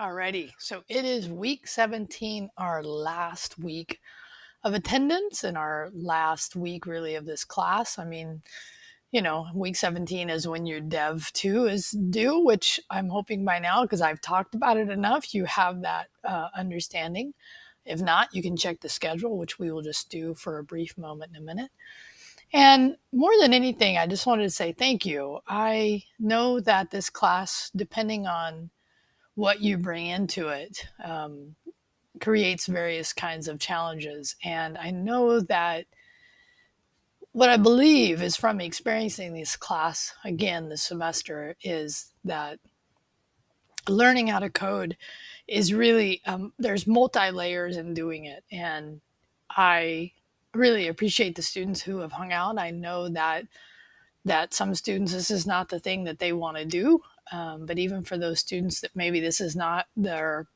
Alrighty, so it is week 17, our last week of attendance and our last week really of this class. Week 17 is when your Dev 2 is due, which I'm hoping by now, because I've talked about it enough, you have that understanding. If not, you can check the schedule, which we will just do for a brief moment in a minute. And more than anything, I just wanted to say thank you. I know that this class, depending on what you bring into it, creates various kinds of challenges. And I know that what I believe is from experiencing this class again this semester is that learning how to code is really, there's multi layers in doing it. And I really appreciate the students who have hung out. I know that some students, this is not the thing that they want to do. But even for those students that maybe this is not their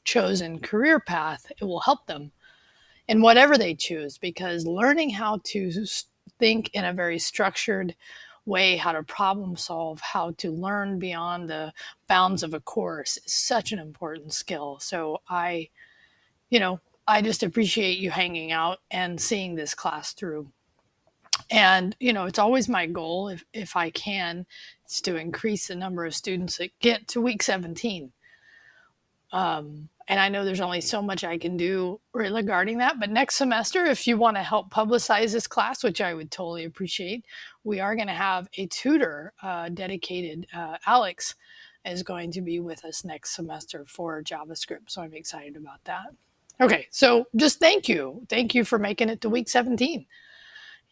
chosen career path, it will help them in whatever they choose, because learning how to think in a very structured way, how to problem solve, how to learn beyond the bounds of a course is such an important skill. So I just appreciate you hanging out and seeing this class through. And, it's always my goal, if I can, is to increase the number of students that get to week 17. And I know there's only so much I can do regarding that. But next semester, if you want to help publicize this class, which I would totally appreciate, we are going to have a tutor dedicated. Alex is going to be with us next semester for JavaScript. So I'm excited about that. Okay, so just thank you. Thank you for making it to week 17.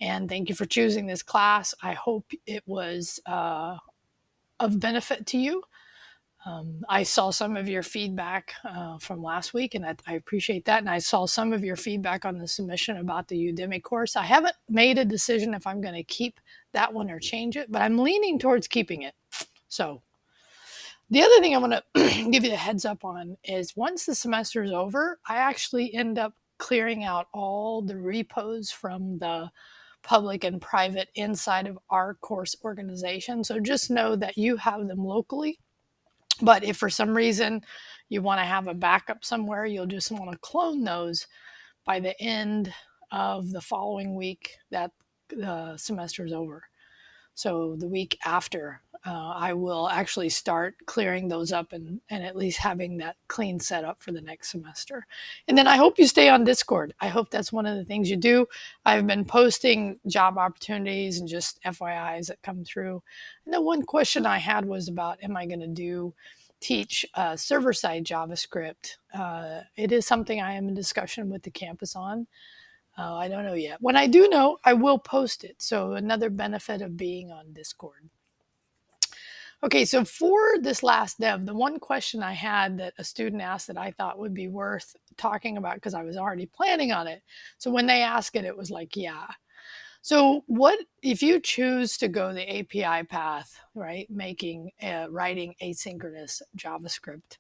And thank you for choosing this class. I hope it was of benefit to you. I saw some of your feedback from last week, and I appreciate that. And I saw some of your feedback on the submission about the Udemy course. I haven't made a decision if I'm going to keep that one or change it, but I'm leaning towards keeping it. So the other thing I want to give you a heads up on is once the semester is over, I actually end up clearing out all the repos from the public and private inside of our course organization. So just know that you have them locally. But if for some reason you want to have a backup somewhere, you'll just want to clone those by the end of the following week that the semester is over. So the week after, I will actually start clearing those up and at least having that clean setup for the next semester. And then I hope you stay on Discord. I hope that's one of the things you do. I've been posting job opportunities and just FYIs that come through. And the one question I had was about, am I going to teach server-side JavaScript? It is something I am in discussion with the campus on. I don't know yet. When I do know, I will post it. So another benefit of being on Discord. Okay, so for this last dev, the one question I had that a student asked that I thought would be worth talking about, because I was already planning on it. So when they asked it, it was like, yeah. So what if you choose to go the API path, right? Writing asynchronous JavaScript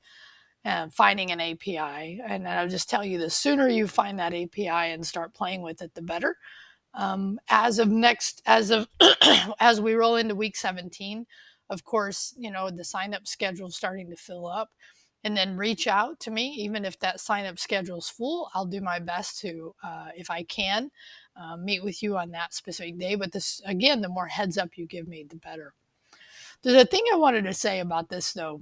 and finding an API. And I'll just tell you, the sooner you find that API and start playing with it, the better. As we roll into week 17, of course, the sign up schedule is starting to fill up. And then reach out to me, even if that sign up schedule is full. I'll do my best to, if I can, meet with you on that specific day. But this, again, the more heads up you give me, the better. The thing I wanted to say about this, though,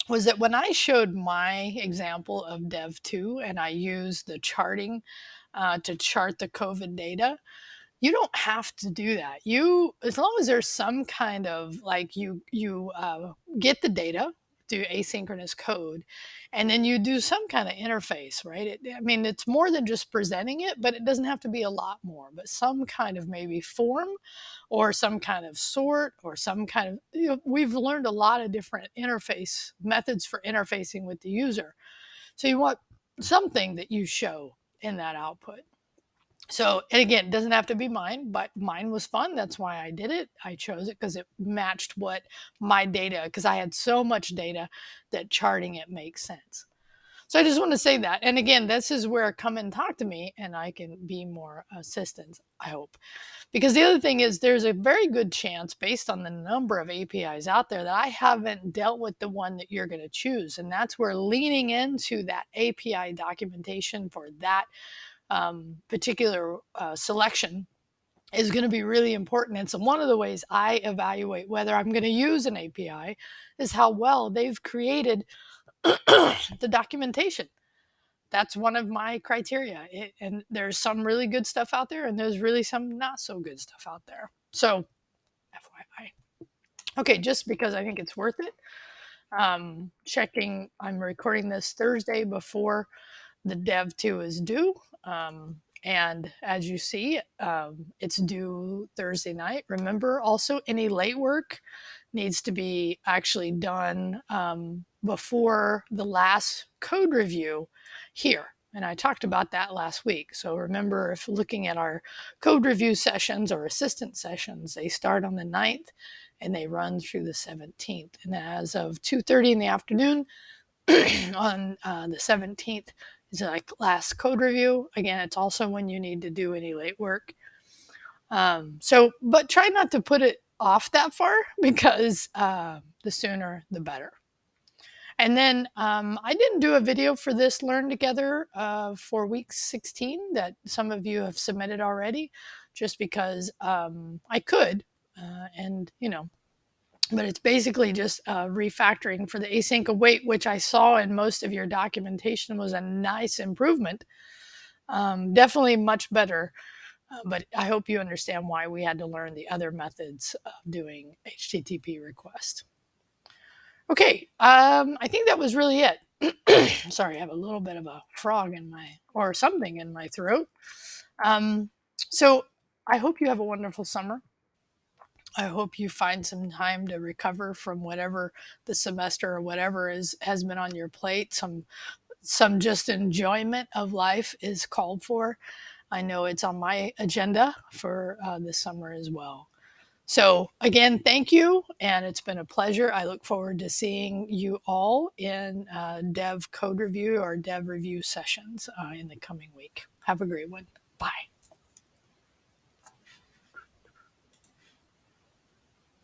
was that when I showed my example of Dev 2 and I used the charting to chart the COVID data, you don't have to do that. As long as there's some kind of you get the data, do asynchronous code, and then you do some kind of interface, right? It's more than just presenting it, but it doesn't have to be a lot more, but some kind of maybe form or some kind of sort or some kind of, we've learned a lot of different interface methods for interfacing with the user. So you want something that you show in that output. So, and again, it doesn't have to be mine, but mine was fun. That's why I did it. I chose it because it matched what my data, because I had so much data that charting it makes sense. So I just want to say that. And again, this is where come and talk to me and I can be more assistance, I hope. Because the other thing is, there's a very good chance, based on the number of APIs out there, that I haven't dealt with the one that you're going to choose. And that's where leaning into that API documentation for that particular selection is going to be really important. And so, one of the ways I evaluate whether I'm going to use an API is how well they've created the documentation. That's one of my criteria. And there's some really good stuff out there, and there's really some not so good stuff out there. So, FYI. Okay, just because I think it's worth it. Checking, I'm recording this Thursday before the Dev 2 is due. And as you see, it's due Thursday night. Remember, also, any late work needs to be actually done before the last code review here. And I talked about that last week. So remember, if looking at our code review sessions or assistant sessions, they start on the 9th and they run through the 17th. And as of 2:30 in the afternoon on the 17th is like last code review. Again, it's also when you need to do any late work. But try not to put it off that far, because the sooner the better. And then I didn't do a video for this Learn Together for week 16 that some of you have submitted already, just because I could. And, but it's basically just refactoring for the async await, which I saw in most of your documentation was a nice improvement. Definitely much better. But I hope you understand why we had to learn the other methods of doing HTTP request. Okay, I think that was really it. Sorry, I have a little bit of a frog or something in my throat. So I hope you have a wonderful summer. I hope you find some time to recover from whatever the semester or whatever has been on your plate. Some just enjoyment of life is called for. I know it's on my agenda for this summer as well. So again, thank you, and it's been a pleasure. I look forward to seeing you all in Dev Code Review or Dev Review sessions in the coming week. Have a great one. Bye.